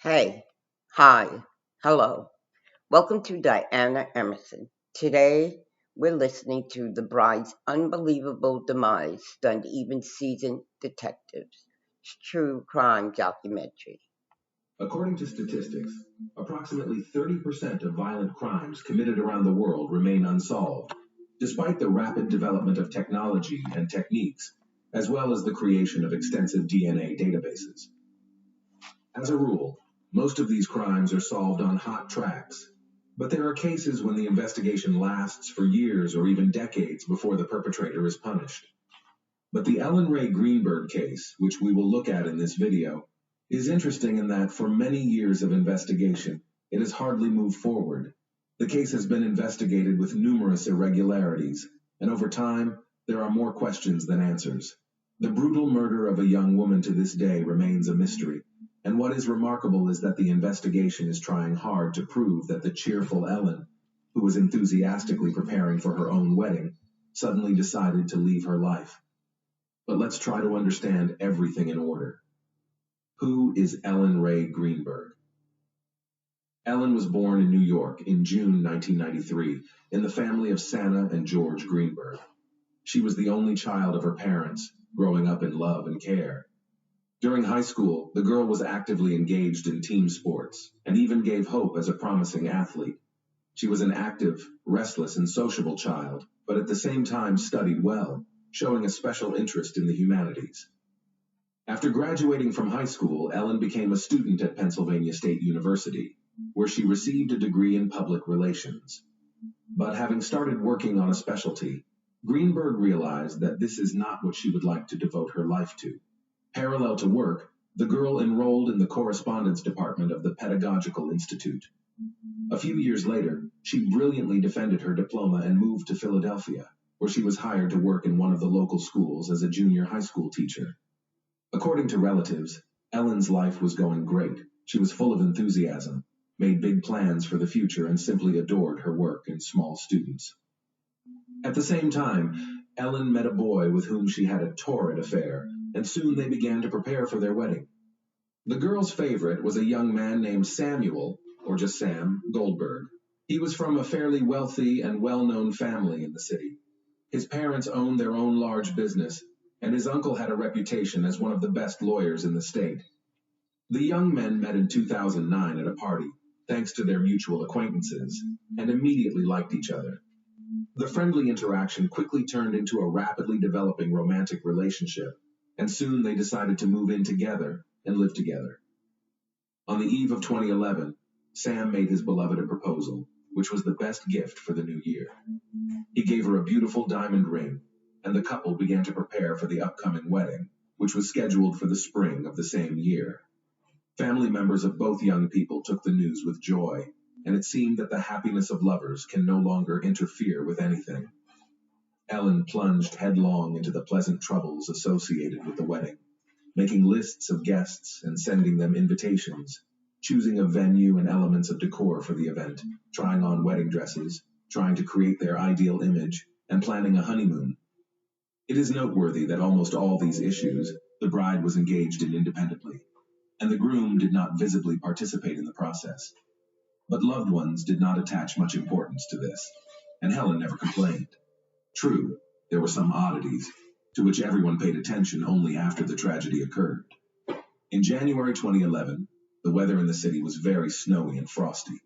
Hey, hi, hello. Welcome to Diana Emerson. Today, we're listening to The Bride's Unbelievable Demise, stunned even seasoned detectives. True crime documentary. According to statistics, approximately 30% of violent crimes committed around the world remain unsolved, despite the rapid development of technology and techniques, as well as the creation of extensive DNA databases. As a rule, most of these crimes are solved on hot tracks, but there are cases when the investigation lasts for years or even decades before the perpetrator is punished. But the Ellen Ray Greenberg case, which we will look at in this video, is interesting in that for many years of investigation, it has hardly moved forward. The case has been investigated with numerous irregularities, and over time, there are more questions than answers. The brutal murder of a young woman to this day remains a mystery, and what is remarkable is that the investigation is trying hard to prove that the cheerful Ellen, who was enthusiastically preparing for her own wedding, suddenly decided to leave her life. But let's try to understand everything in order. Who is Ellen Ray Greenberg? Ellen was born in New York in June 1993 in the family of Santa and George Greenberg. She was the only child of her parents, growing up in love and care. During high school, the girl was actively engaged in team sports and even gave hope as a promising athlete. She was an active, restless, and sociable child, but at the same time studied well, showing a special interest in the humanities. After graduating from high school, Ellen became a student at Pennsylvania State University, where she received a degree in public relations. But having started working on a specialty, Greenberg realized that this is not what she would like to devote her life to. Parallel to work, the girl enrolled in the correspondence department of the Pedagogical Institute. A few years later, she brilliantly defended her diploma and moved to Philadelphia, where she was hired to work in one of the local schools as a junior high school teacher. According to relatives, Ellen's life was going great. She was full of enthusiasm, made big plans for the future, and simply adored her work and small students. At the same time, Ellen met a boy with whom she had a torrid affair, and soon they began to prepare for their wedding. The girl's favorite was a young man named Samuel, or just Sam, Goldberg. He was from a fairly wealthy and well-known family in the city. His parents owned their own large business, and his uncle had a reputation as one of the best lawyers in the state. The young men met in 2009 at a party, thanks to their mutual acquaintances, and immediately liked each other. The friendly interaction quickly turned into a rapidly developing romantic relationship, and soon they decided to move in together and live together. On the eve of 2011, Sam made his beloved a proposal, which was the best gift for the new year. He gave her a beautiful diamond ring, and the couple began to prepare for the upcoming wedding, which was scheduled for the spring of the same year. Family members of both young people took the news with joy, and it seemed that the happiness of lovers can no longer interfere with anything. Ellen plunged headlong into the pleasant troubles associated with the wedding, making lists of guests and sending them invitations, choosing a venue and elements of decor for the event, trying on wedding dresses, trying to create their ideal image, and planning a honeymoon. It is noteworthy that almost all these issues the bride was engaged in independently, and the groom did not visibly participate in the process. But loved ones did not attach much importance to this, and Helen never complained. True, there were some oddities, to which everyone paid attention only after the tragedy occurred. In January 2011, the weather in the city was very snowy and frosty.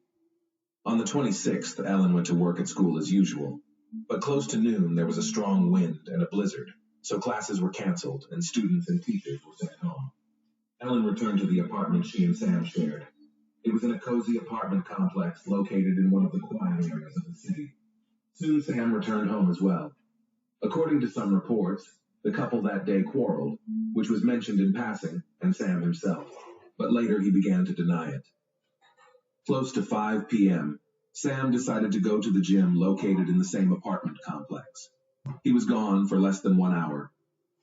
On the 26th, Ellen went to work at school as usual, but close to noon there was a strong wind and a blizzard, so classes were canceled and students and teachers were sent home. Ellen returned to the apartment she and Sam shared. It was in a cozy apartment complex located in one of the quiet areas of the city. Soon Sam returned home as well. According to some reports, the couple that day quarreled, which was mentioned in passing, and Sam himself, but later he began to deny it. Close to 5 p.m., Sam decided to go to the gym located in the same apartment complex. He was gone for less than 1 hour,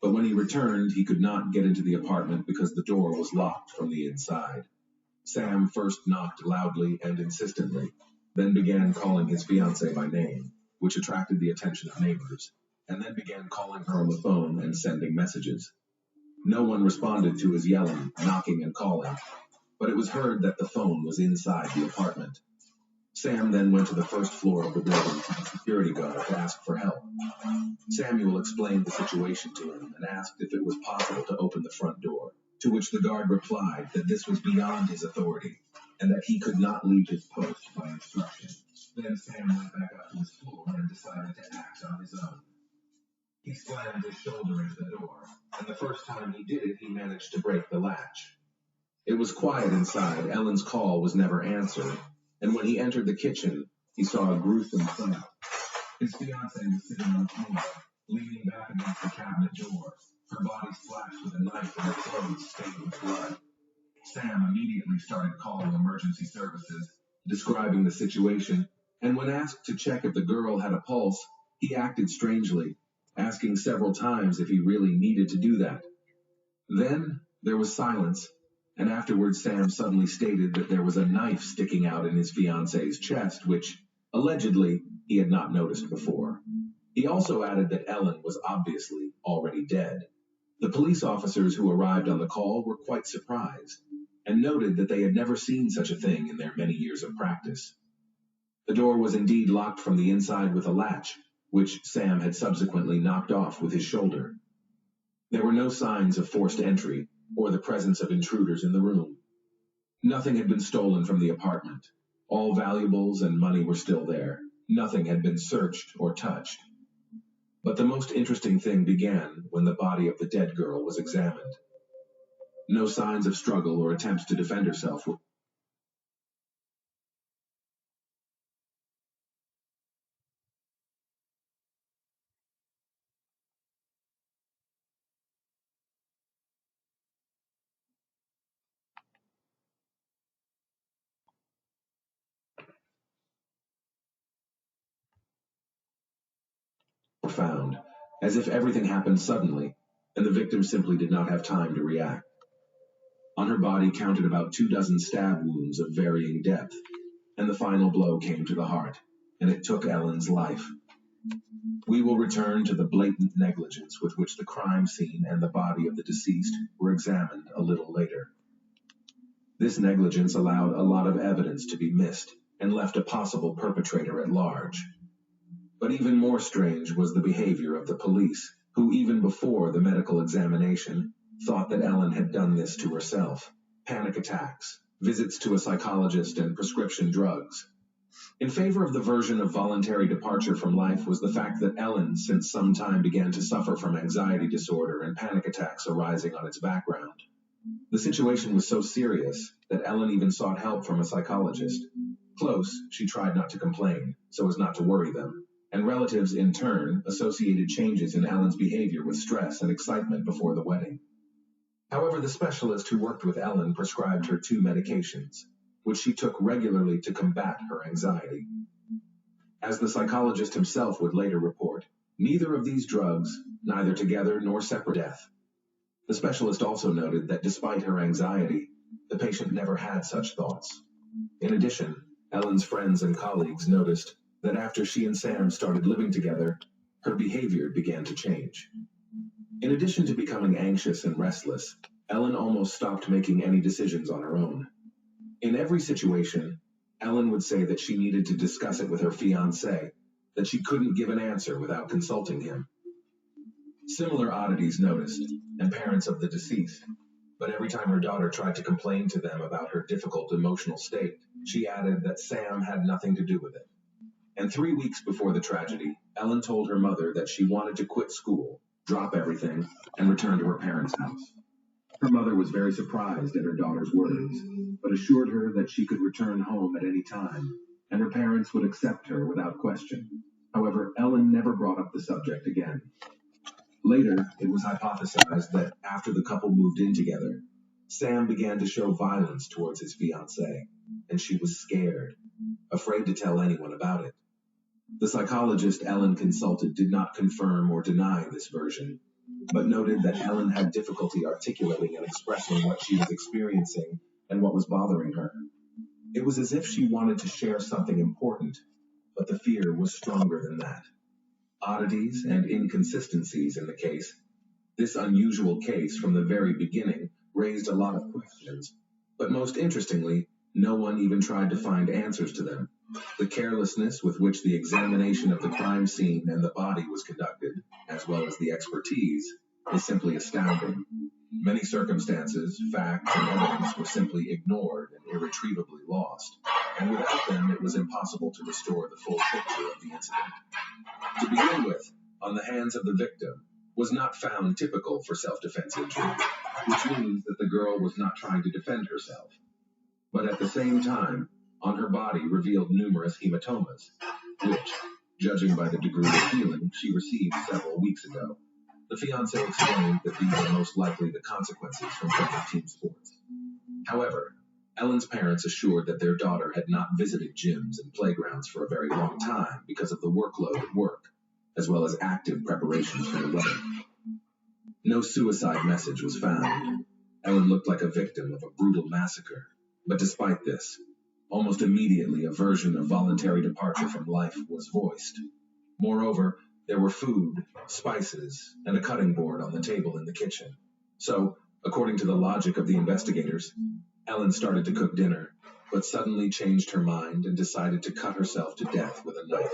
but when he returned, he could not get into the apartment because the door was locked from the inside. Sam first knocked loudly and insistently, then began calling his fiancée by name, which attracted the attention of neighbors, and then began calling her on the phone and sending messages. No one responded to his yelling, knocking, and calling. but it was heard that the phone was inside the apartment. Sam then went to the first floor of the building to the security guard to ask for help. Samuel explained the situation to him and asked if it was possible to open the front door, to which the guard replied that this was beyond his authority and that he could not leave his post by instruction. Then Sam went back up to his floor and decided to act on his own. He slammed his shoulder into the door, and the first time he did it, he managed to break the latch. It was quiet inside. Ellen's call was never answered, and when he entered the kitchen, he saw a gruesome sight. His fiancée was sitting on the floor, leaning back against the cabinet door, her body slashed with a knife and her clothes stained with blood. Sam immediately started calling emergency services, describing the situation, and when asked to check if the girl had a pulse, he acted strangely, asking several times if he really needed to do that. Then there was silence, and afterwards Sam suddenly stated that there was a knife sticking out in his fiancée's chest, which, allegedly, he had not noticed before. He also added that Ellen was obviously already dead. The police officers who arrived on the call were quite surprised, and noted that they had never seen such a thing in their many years of practice. The door was indeed locked from the inside with a latch, which Sam had subsequently knocked off with his shoulder. There were no signs of forced entry or the presence of intruders in the room. Nothing had been stolen from the apartment. All valuables and money were still there. Nothing had been searched or touched. But the most interesting thing began when the body of the dead girl was examined. No signs of struggle or attempts to defend herself were found, as if everything happened suddenly, and the victim simply did not have time to react. On her body counted about 24 stab wounds of varying depth, and the final blow came to the heart, and it took Ellen's life. We will return to the blatant negligence with which the crime scene and the body of the deceased were examined a little later. This negligence allowed a lot of evidence to be missed and left a possible perpetrator at large. But even more strange was the behavior of the police, who even before the medical examination thought that Ellen had done this to herself. Panic attacks, visits to a psychologist, and prescription drugs. In favor of the version of voluntary departure from life was the fact that Ellen since some time began to suffer from anxiety disorder and panic attacks arising on its background. The situation was so serious that Ellen even sought help from a psychologist. Close, she tried not to complain, so as not to worry them, and relatives in turn associated changes in Ellen's behavior with stress and excitement before the wedding. However, the specialist who worked with Ellen prescribed her 2 medications, which she took regularly to combat her anxiety. As the psychologist himself would later report, neither of these drugs, neither together nor separate, death. The specialist also noted that despite her anxiety, the patient never had such thoughts. In addition, Ellen's friends and colleagues noticed that after she and Sam started living together, her behavior began to change. In addition to becoming anxious and restless, Ellen almost stopped making any decisions on her own. In every situation, Ellen would say that she needed to discuss it with her fiancé, that she couldn't give an answer without consulting him. Similar oddities noticed, and parents of the deceased, but every time her daughter tried to complain to them about her difficult emotional state, she added that Sam had nothing to do with it. And 3 weeks before the tragedy, Ellen told her mother that she wanted to quit school, drop everything, and return to her parents' house. Her mother was very surprised at her daughter's words, but assured her that she could return home at any time, and her parents would accept her without question. However, Ellen never brought up the subject again. Later, it was hypothesized that after the couple moved in together, Sam began to show violence towards his fiancée, and she was scared, afraid to tell anyone about it. The psychologist Ellen consulted did not confirm or deny this version, but noted that Ellen had difficulty articulating and expressing what she was experiencing and what was bothering her. It was as if she wanted to share something important, but the fear was stronger than that. Oddities and inconsistencies in the case. This unusual case from the very beginning raised a lot of questions, But most interestingly, no one even tried to find answers to them. The carelessness with which the examination of the crime scene and the body was conducted, as well as the expertise, is simply astounding. Many circumstances, facts, and evidence were simply ignored and irretrievably lost, and without them it was impossible to restore the full picture of the incident. To begin with, on the hands of the victim, was not found typical for self-defense injury, which means that the girl was not trying to defend herself. But at the same time, on her body revealed numerous hematomas, which, judging by the degree of healing she received several weeks ago, the fiancé explained that these are most likely the consequences from playing team sports. However, Ellen's parents assured that their daughter had not visited gyms and playgrounds for a very long time because of the workload at work, as well as active preparations for the wedding. No suicide message was found. Ellen looked like a victim of a brutal massacre, but despite this, almost immediately a version of voluntary departure from life was voiced. Moreover, there were food, spices, and a cutting board on the table in the kitchen. So, according to the logic of the investigators, Ellen started to cook dinner, but suddenly changed her mind and decided to cut herself to death with a knife.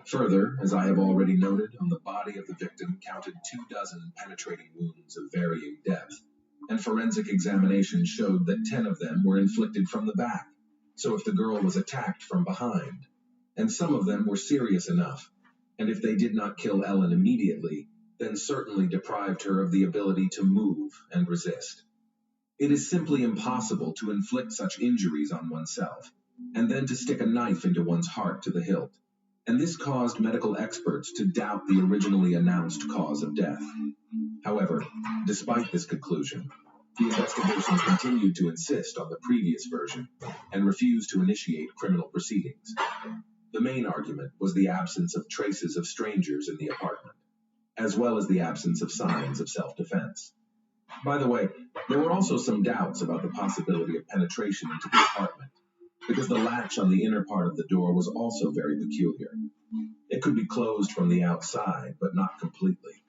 Further, as I have already noted, on the body of the victim counted 24 penetrating wounds of varying depth, and forensic examination showed that 10 of them were inflicted from the back, so if the girl was attacked from behind, and some of them were serious enough, and if they did not kill Ellen immediately, then certainly deprived her of the ability to move and resist. It is simply impossible to inflict such injuries on oneself, and then to stick a knife into one's heart to the hilt, and this caused medical experts to doubt the originally announced cause of death. However, despite this conclusion, the investigation continued to insist on the previous version and refused to initiate criminal proceedings. The main argument was the absence of traces of strangers in the apartment, as well as the absence of signs of self-defense. By the way, there were also some doubts about the possibility of penetration into the apartment, because the latch on the inner part of the door was also very peculiar. It could be closed from the outside, but not completely.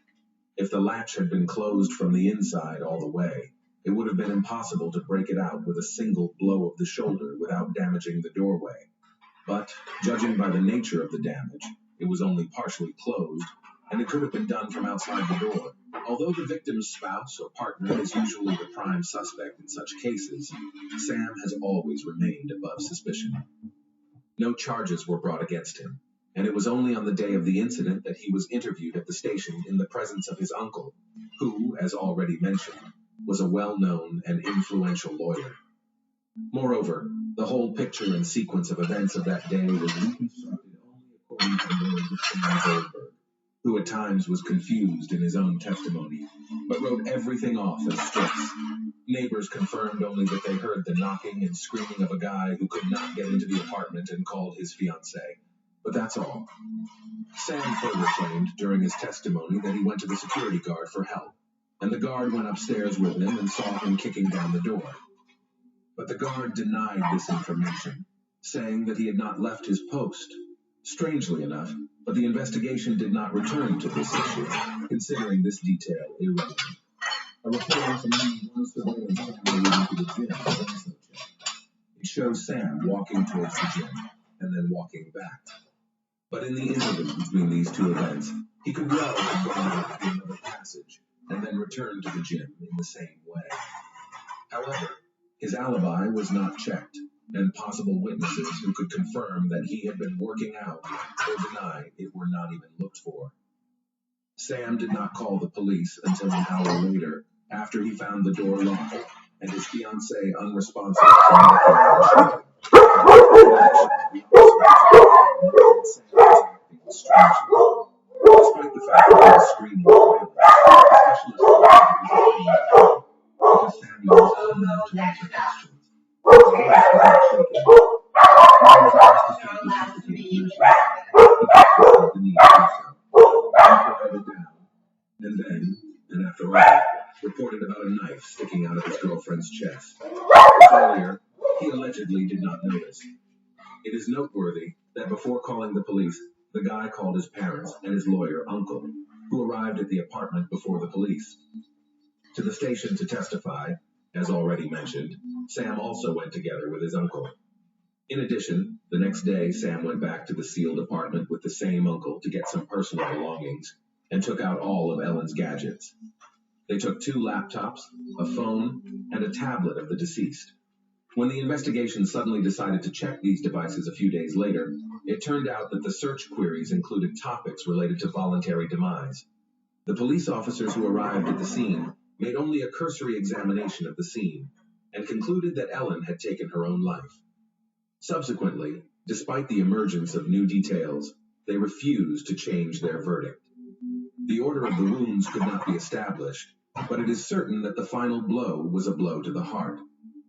If the latch had been closed from the inside all the way, it would have been impossible to break it out with a single blow of the shoulder without damaging the doorway. But, judging by the nature of the damage, it was only partially closed, and it could have been done from outside the door. Although the victim's spouse or partner is usually the prime suspect in such cases, Sam has always remained above suspicion. No charges were brought against him, and it was only on the day of the incident that he was interviewed at the station in the presence of his uncle, who, as already mentioned, was a well-known and influential lawyer. Moreover, the whole picture and sequence of events of that day was reconstructed only according to the words of Sam Goldberg, who at times was confused in his own testimony, but wrote everything off as strips. Neighbors confirmed only that they heard the knocking and screaming of a guy who could not get into the apartment and called his fiancée. But that's all. Sam further claimed during his testimony that he went to the security guard for help, and the guard went upstairs with him and saw him kicking down the door. But the guard denied this information, saying that he had not left his post. Strangely enough, but the investigation did not return to this issue, considering this detail irrelevant. A report from one surveillance camera leading to the gym was also checked. It shows Sam walking towards the gym and then walking back. But in the interval between these two events, he could well have gone out to another passage and then returned to the gym in the same way. However, his alibi was not checked, and possible witnesses who could confirm that he had been working out or deny it were not even looked for. Sam did not call the police until an hour later, after he found the door locked and his fiancée unresponsive to knocking on the shoulder. Despite the fact that he was screaming violence, specialists because Samuel was unable to answer questions. His voice was not shaking. When he was asked to stop the suffocating measure, he felt the need to do so. He quieted down, and then, and after all, reported about a knife sticking out of his girlfriend's chest. Earlier, he allegedly did not notice. It is noteworthy that before calling the police, the guy called his parents and his lawyer, uncle, who arrived at the apartment before the police. To the station to testify, As already mentioned, Sam also went together with his uncle. In addition, the next day Sam went back to the sealed apartment with the same uncle to get some personal belongings and took out all of Ellen's gadgets. They took 2 laptops, a phone, and a tablet of the deceased. When the investigation suddenly decided to check these devices a few days later, it turned out that the search queries included topics related to voluntary demise. The police officers who arrived at the scene made only a cursory examination of the scene and concluded that Ellen had taken her own life. Subsequently, despite the emergence of new details, they refused to change their verdict. The order of the wounds could not be established, but it is certain that the final blow was a blow to the heart.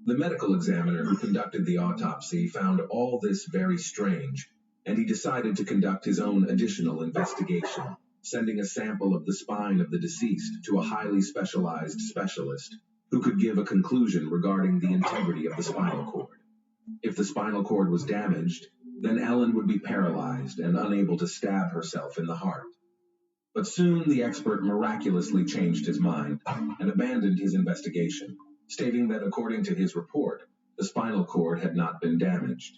The medical examiner who conducted the autopsy found all this very strange, and he decided to conduct his own additional investigation, sending a sample of the spine of the deceased to a highly specialized specialist who could give a conclusion regarding the integrity of the spinal cord. If the spinal cord was damaged, then Ellen would be paralyzed and unable to stab herself in the heart. But soon the expert miraculously changed his mind and abandoned his investigation, stating that according to his report, the spinal cord had not been damaged.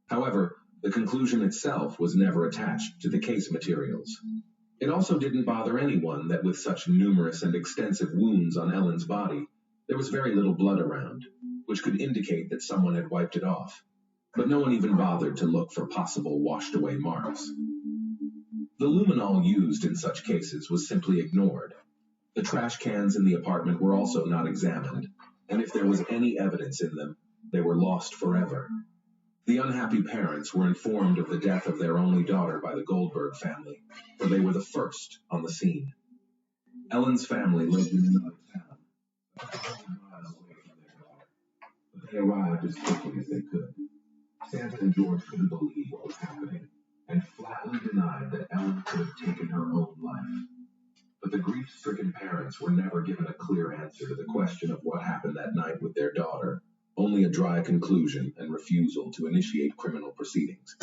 However, the conclusion itself was never attached to the case materials. It also didn't bother anyone that with such numerous and extensive wounds on Ellen's body, there was very little blood around, which could indicate that someone had wiped it off. But no one even bothered to look for possible washed-away marks. The luminol used in such cases was simply ignored. The trash cans in the apartment were also not examined, and if there was any evidence in them, they were lost forever. The unhappy parents were informed of the death of their only daughter by the Goldberg family, for they were the first on the scene. Ellen's family lived in another town, about 100 miles away from their daughter, but they arrived as quickly as they could. Santa and George couldn't believe what was happening, and flatly denied that Ellen could have taken her own life. But the grief-stricken parents were never given a clear answer to the question of what happened that night with their daughter, only a dry conclusion and refusal to initiate criminal proceedings.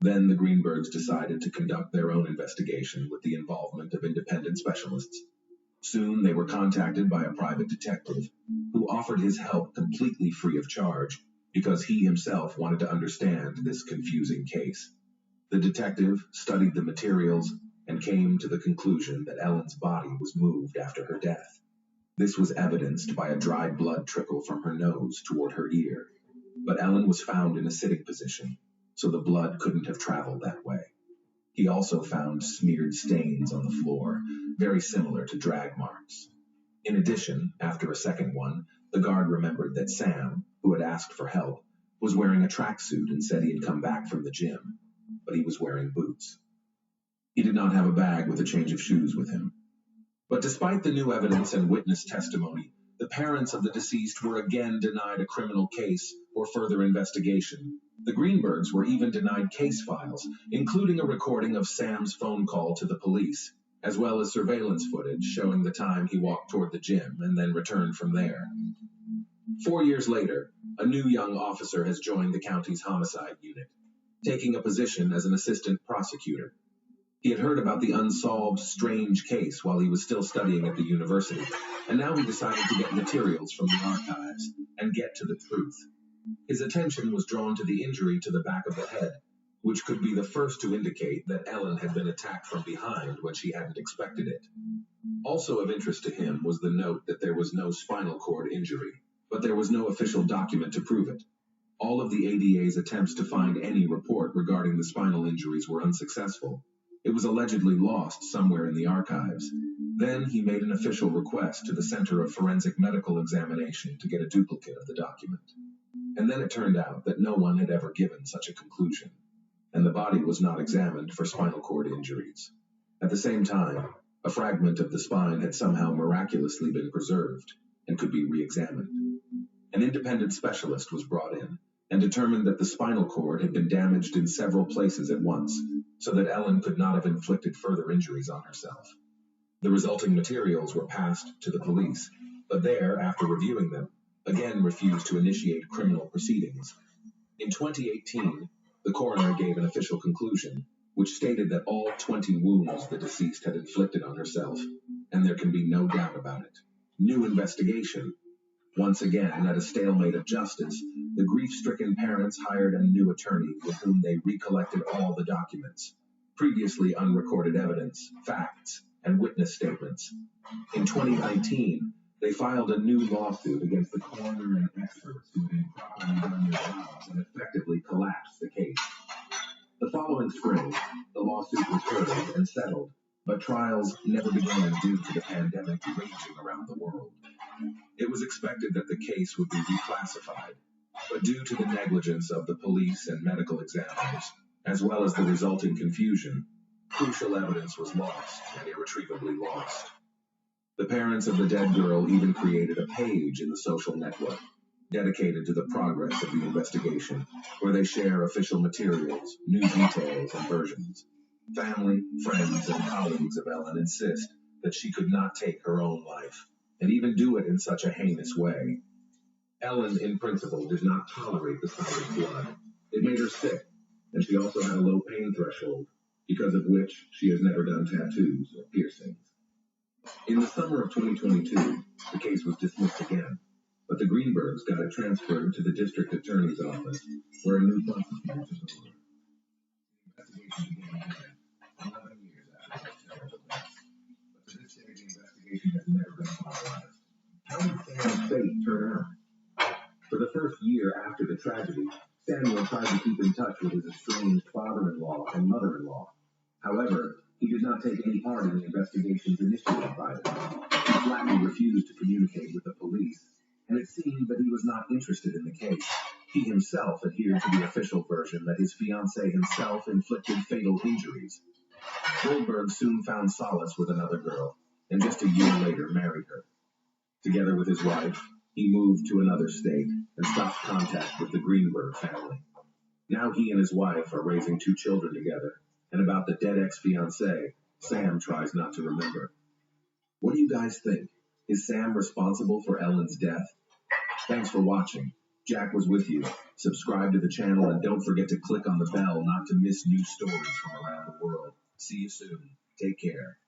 Then the Greenbergs decided to conduct their own investigation with the involvement of independent specialists. Soon they were contacted by a private detective who offered his help completely free of charge because he himself wanted to understand this confusing case. The detective studied the materials and came to the conclusion that Ellen's body was moved after her death. This was evidenced by a dried blood trickle from her nose toward her ear, but Ellen was found in a sitting position, so the blood couldn't have traveled that way. He also found smeared stains on the floor, very similar to drag marks. In addition, after a second one, the guard remembered that Sam, who had asked for help, was wearing a tracksuit and said he had come back from the gym, but he was wearing boots. He did not have a bag with a change of shoes with him. But despite the new evidence and witness testimony, the parents of the deceased were again denied a criminal case or further investigation. The Greenbergs were even denied case files, including a recording of Sam's phone call to the police, as well as surveillance footage showing the time he walked toward the gym and then returned from there. 4 years later, a new young officer has joined the county's homicide unit, taking a position as an assistant prosecutor. He had heard about the unsolved, strange case while he was still studying at the university, and now he decided to get materials from the archives and get to the truth. His attention was drawn to the injury to the back of the head, which could be the first to indicate that Ellen had been attacked from behind when she hadn't expected it. Also of interest to him was the note that there was no spinal cord injury, but there was no official document to prove it. All of the ADA's attempts to find any report regarding the spinal injuries were unsuccessful. It was allegedly lost somewhere in the archives. Then he made an official request to the Center of Forensic Medical Examination to get a duplicate of the document. And then it turned out that no one had ever given such a conclusion, and the body was not examined for spinal cord injuries. At the same time, a fragment of the spine had somehow miraculously been preserved and could be re-examined. An independent specialist was brought in and determined that the spinal cord had been damaged in several places at once, so that Ellen could not have inflicted further injuries on herself. The resulting materials were passed to the police, but there, after reviewing them, again refused to initiate criminal proceedings. In 2018, the coroner gave an official conclusion, which stated that all 20 wounds the deceased had inflicted on herself, and there can be no doubt about it. New investigation Once again, at a stalemate of justice, the grief-stricken parents hired a new attorney with whom they recollected all the documents, previously unrecorded evidence, facts, and witness statements. In 2019, they filed a new lawsuit against the coroner and experts who had improperly done their jobs and effectively collapsed the case. The following spring, the lawsuit was heard and settled, but trials never began due to the pandemic raging around the world. It was expected that the case would be reclassified, but due to the negligence of the police and medical examiners, as well as the resulting confusion, crucial evidence was lost and irretrievably lost. The parents of the dead girl even created a page in the social network dedicated to the progress of the investigation, where they share official materials, new details, and versions. Family, friends, and colleagues of Ellen insist that she could not take her own life, and even do it in such a heinous way. Ellen, in principle, did not tolerate the sight of blood. It made her sick, and she also had a low pain threshold, because of which she has never done tattoos or piercings. In the summer of 2022, the case was dismissed again, but the Greenbergs got it transferred to the district attorney's office, where a new prosecutor took over. The investigation began again, 11 years after those terrible events. But to this day, the investigation has never been finalized. How did Sam's fate turn out? For the first year after the tragedy, Samuel tried to keep in touch with his estranged father-in-law and mother-in-law. However, he did not take any part in the investigations initiated by them. He flatly refused to communicate with the police, and it seemed that he was not interested in the case. He himself adhered to the official version that his fiancée himself inflicted fatal injuries. Goldberg soon found solace with another girl, and just a year later married her. Together with his wife, he moved to another state and stopped contact with the Greenberg family. Now he and his wife are raising 2 children together, and about the dead ex-fiancée, Sam tries not to remember. What do you guys think? Is Sam responsible for Ellen's death? Thanks for watching. Jack was with you. Subscribe to the channel and don't forget to click on the bell not to miss new stories from around the world. See you soon. Take care.